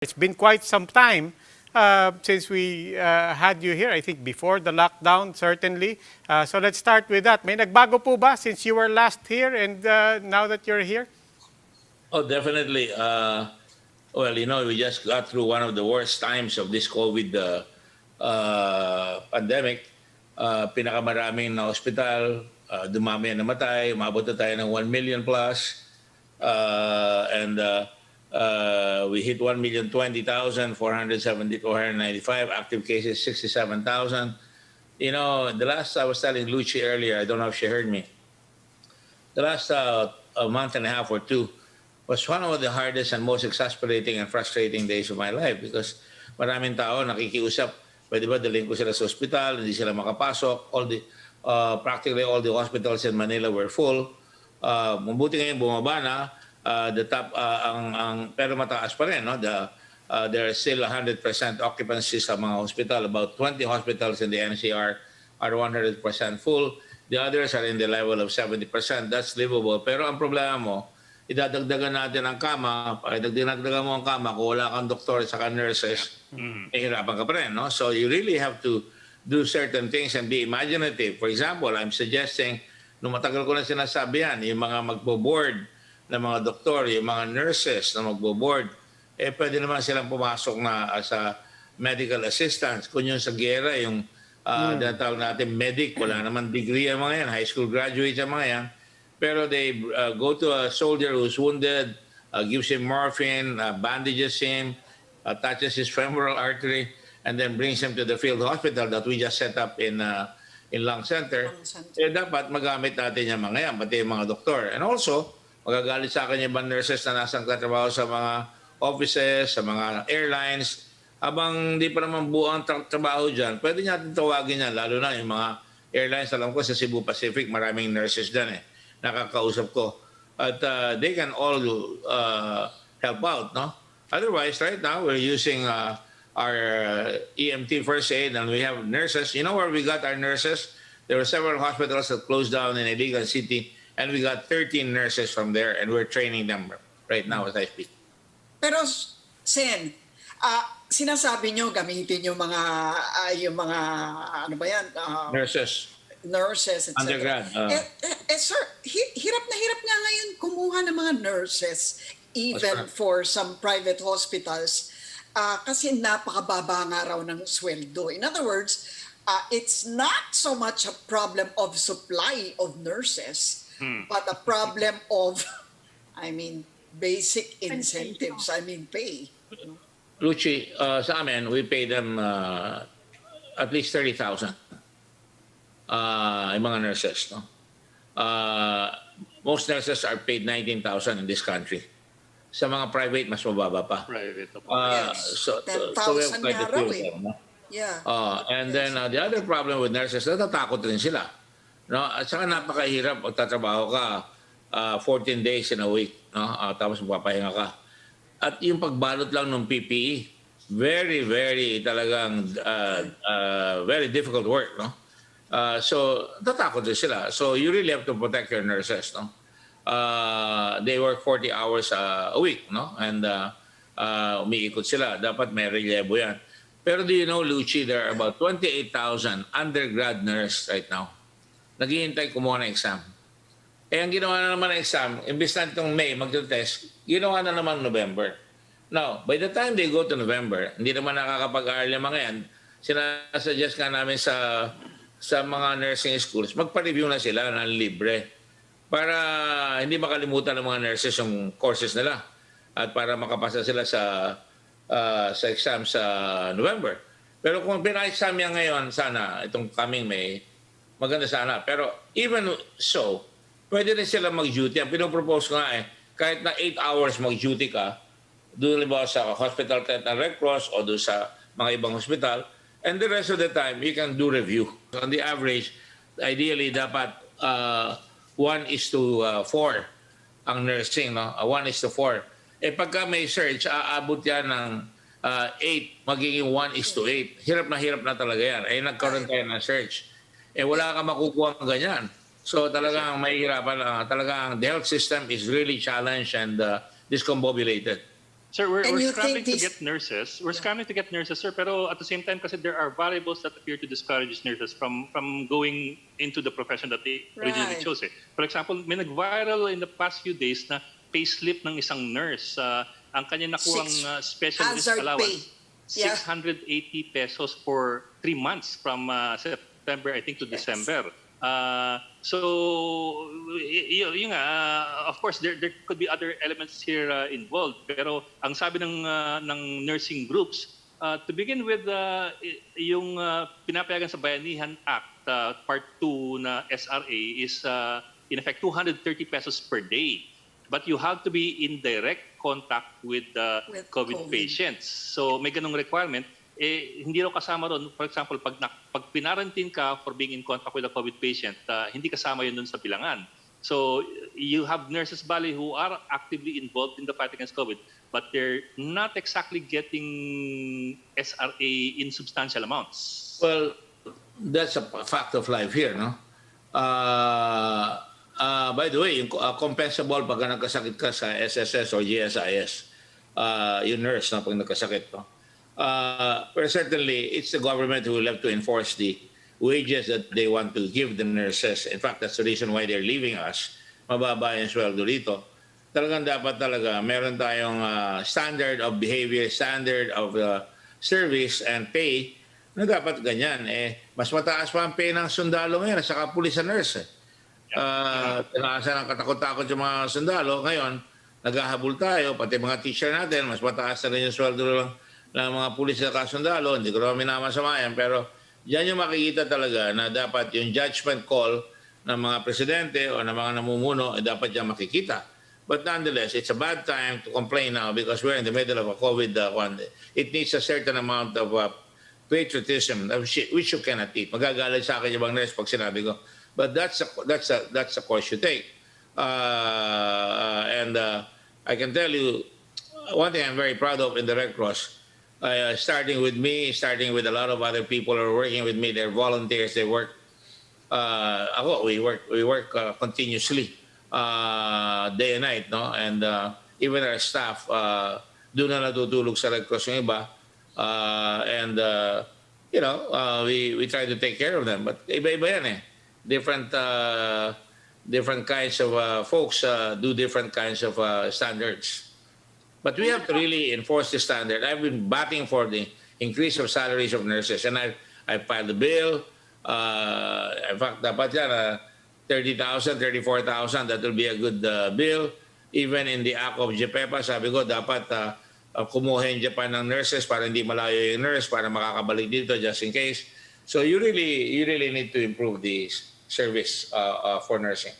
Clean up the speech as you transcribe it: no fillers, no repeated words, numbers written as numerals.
It's been quite some time since we had you here, I think before the lockdown, certainly. So let's start with that. May nagbago po ba since you were last here and now that you're here? Oh, definitely. Well, we just got through one of the worst times of this COVID pandemic. Pinakamaraming na hospital, dumami ang namatay, umabot na tayo ng 1 million plus. We hit 1,020,470,495. Active cases, 67,000. The last I was telling Lucy earlier, I don't know if she heard me. The last a month and a half or two was one of the hardest and most exasperating and frustrating days of my life because maraming tao nakikiusap, pwede ba dalhin ko sila sa ospital, hindi sila makapasok. Practically all the hospitals in Manila were full. Mabuti ngayon bumaba na, pero mataas pa rin. No? There are still 100% occupancy sa mga hospital. About 20 hospitals in the NCR are 100% full. The others are in the level of 70%. That's livable. Pero ang problema mo, idadagdagan natin ang kama. Pag dinagdagan mo ang kama, kung wala kang doktor at nurses, hirapan ka pa rin. No? So you really have to do certain things and be imaginative. For example, I'm suggesting, nung matagal ko na sinasabi yan, yung mga magbo-board na mga doktor, yung mga nurses na magbo-board, pwede naman silang pumasok na as a medical assistants. Kung yung sa gera, yung tinatawag natin medic, wala naman degree ang mga yan, high school graduates ang mga yan. Pero they go to a soldier who's wounded, gives him morphine, bandages him, touches his femoral artery, and then brings him to the field hospital that we just set up in Lung Center. Dapat magamit natin yung mga yan, pati yung mga doktor. And also, magagalit sa akin yung ibang nurses na nasang tatrabaho sa mga offices, sa mga airlines. Habang hindi pa naman buo ang trabaho dyan, pwede natin tawagin yan, lalo na yung mga airlines. Alam ko sa Cebu Pacific, maraming nurses dyan nakakausap ko. At they can all help out, no? Otherwise, right now, we're using our EMT first aid and we have nurses. You know where we got our nurses? There were several hospitals that closed down in Iligan City and we got 13 nurses from there and we're training them right now as I speak. Pero, Sen, sinasabi nyo gamitin yung mga ano ba yan? Nurses, etc. Undergrad. Sir, hirap na hirap nga ngayon kumuha ng mga nurses even for some private hospitals kasi napakababa nga raw ng sweldo. In other words, it's not so much a problem of supply of nurses, but a problem of, basic incentives, pay. Lucy, sa amin, we pay them at least 30,000. Yung mga nurses, no? Most nurses are paid 19,000 in this country. Sa mga private, mas mababa pa. Private. So we have quite a few of them, no? Yeah. And then the other problem with nurses, natatakot rin sila. No? At saka napakahirap magtatrabaho ka 14 days in a week, no? Tapos magpapahinga ka. At yung pagbalot lang ng PPE, very, very talagang very difficult work, no? So, tatakot din sila. So, you really have to protect your nurses, no? They work 40 hours a week, no? And umiikot sila. Dapat may relyebo yan. Pero do you know, Lucy, there are about 28,000 undergrad nurse right now. Naghihintay kumuha ng exam. Ang ginawa na naman ng exam, imbis na itong May magte-test, ginawa na naman November. Now, by the time they go to November, hindi naman nakakapag-aaral yung mga yan, sinasuggest nga namin sa mga nursing schools, magpa-review na sila ng libre para hindi makalimutan ng mga nurses yung courses nila at para makapasa sila sa exam sa November. Pero kung pina-exam yan ngayon, sana, itong coming May, maganda sana. Pero even so, pwede rin sila mag-duty. Ang pinopropose ko nga kahit na 8 hours mag-duty ka, doon ba sa Hospital Tent and Red Cross o doon sa mga ibang hospital, and the rest of the time, you can do review. On the average, ideally, dapat 1:4 ang nursing, no? 1:4. Pagka may search, aabot yan ng 8, magiging 1:8. Hirap na talaga yan. Nagkaroon tayo ng search. Wala ka makukuha ng ganyan. So talagang mahihirapan. Talagang the health system is really challenged and discombobulated. Sir, And we're you scrambling think to get nurses. We're scrambling to get nurses, sir. Pero at the same time, kasi there are variables that appear to discourage nurses from going into the profession that they originally Right. chose. Eh. For example, may nag-viral in the past few days na payslip ng isang nurse. Ang kanya nakuhang special risk hazard allowance, pay. Yeah. 680 pesos for 3 months from September, I think, to Yes. December. So, yun nga, of course, there could be other elements here involved. Pero ang sabi ng nursing groups, to begin with, yung pinapayagan sa Bayanihan Act, Part 2 na SRA is in effect 230 pesos per day. But you have to be in direct contact with With COVID COVID. patients. So may ganong requirement. Hindi raw kasama ron, for example, pag pinarantin ka for being in contact with a COVID patient, hindi kasama yun dun sa bilangan. So you have nurses, Bali, who are actively involved in the fight against COVID, but they're not exactly getting SRA in substantial amounts. Well, that's a fact of life here, no? By the way, yung compensable pag nagkasakit ka sa SSS or GSIS, yung nurse na pag nagkasakit, no? But certainly, it's the government who will have to enforce the wages that they want to give the nurses. In fact, that's the reason why they're leaving us. Mababa yung sweldo dito. Talagang dapat talaga, meron tayong standard of behavior, standard of service and pay na dapat ganyan. Mas mataas pa ang pay ng sundalo ngayon, saka pulis sa nurse. Tinaasan ang katakot-takot yung mga sundalo. Ngayon, naghahabol tayo, pati mga teacher natin, mas mataas na rin yung sweldo ng mga pulis at kasundalo. Hindi ko naman minamasama yan, pero yan yung makikita talaga na dapat yung judgment call ng mga presidente o ng mga namumuno dapat yan makikita. But nonetheless, it's a bad time to complain now because we're in the middle of a COVID one. It needs a certain amount of patriotism which you cannot eat. Magagalit sa akin yung bang nurse pag sinabi ko. But that's a course you take. And I can tell you, one thing I'm very proud of in the Red Cross, starting with me, starting with a lot of other people who are working with me, they're volunteers, they work, we work continuously, day and night, no? And even our staff, doon na natutulog sa Red Cross yung iba, and we try to take care of them. But iba-iba yan eh. Different kinds of folks do different kinds of standards. But we have to really enforce the standard. I've been batting for the increase of salaries of nurses, and I filed a bill. In fact, dapat yan, 30,000, 34,000, that will be a good bill. Even in the act of JPEPA, sabi ko, dapat kumuha yung Japan ng nurses para hindi malayo yung nurse para makakabalik dito just in case. So you really need to improve the service for nursing.